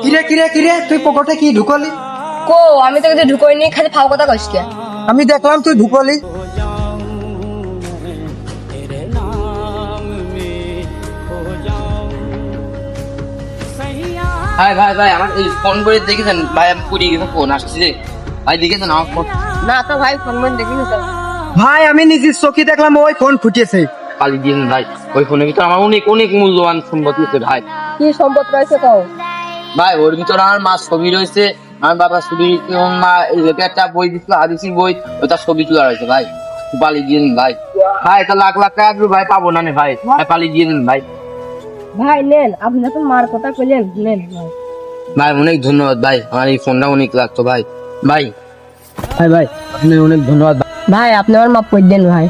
কিরে কিরে কিরে তুই পকেটে কি ঢুকলি? কো আমি তো কিছু ঢুকোইনি, খালি ফাও কথা কইস কে? আমি দেখলাম তুই ঢুকলি। ভাই ভাই ভাই আমার এই ফোন করে দেখেছেন ভাই, আমি পুড়িয়ে গেছে ফোন আসছে যে ভাই, দেখেছেন আমার ফোন? না তো ভাই, ফোন মন দেখিনি তো। ভাই আমি নিজের চোখে দেখলাম ওই ফোন ফুটিয়েছে। পালিয়ে দিয়েছেন ভাই। ওই ফোনের ভিতরে আমার অনেক অনেক মূল্যবান সম্পত্তি আছে ভাই। কি সম্পদ রয়েছে কও? ভাই ওর ভিতরে আমার মার ছবি রয়েছে, আমার বাবার ছবি, মা এই যে একটা বই দিছিল হাদিসি বই, ওটা ছবি তোলা রয়েছে ভাই। পালিয়ে দিয়েছেন ভাই। ভাই এটা লাখ লাখ টাকা ভাই পাবো না ভাই, ভাই পালিয়ে দিয়েছেন ভাই। ভাই নেন, আপনি যখন মার কথা কইলেন নেন ভাই। ভাই অনেক ধন্যবাদ ভাই, আমার এই ফোনটা অনেক লাগতো ভাই। ভাই ভাই ভাই আপনি অনেক ধন্যবাদ। ভাই আপনি আমার মাপ করে দেন ভাই।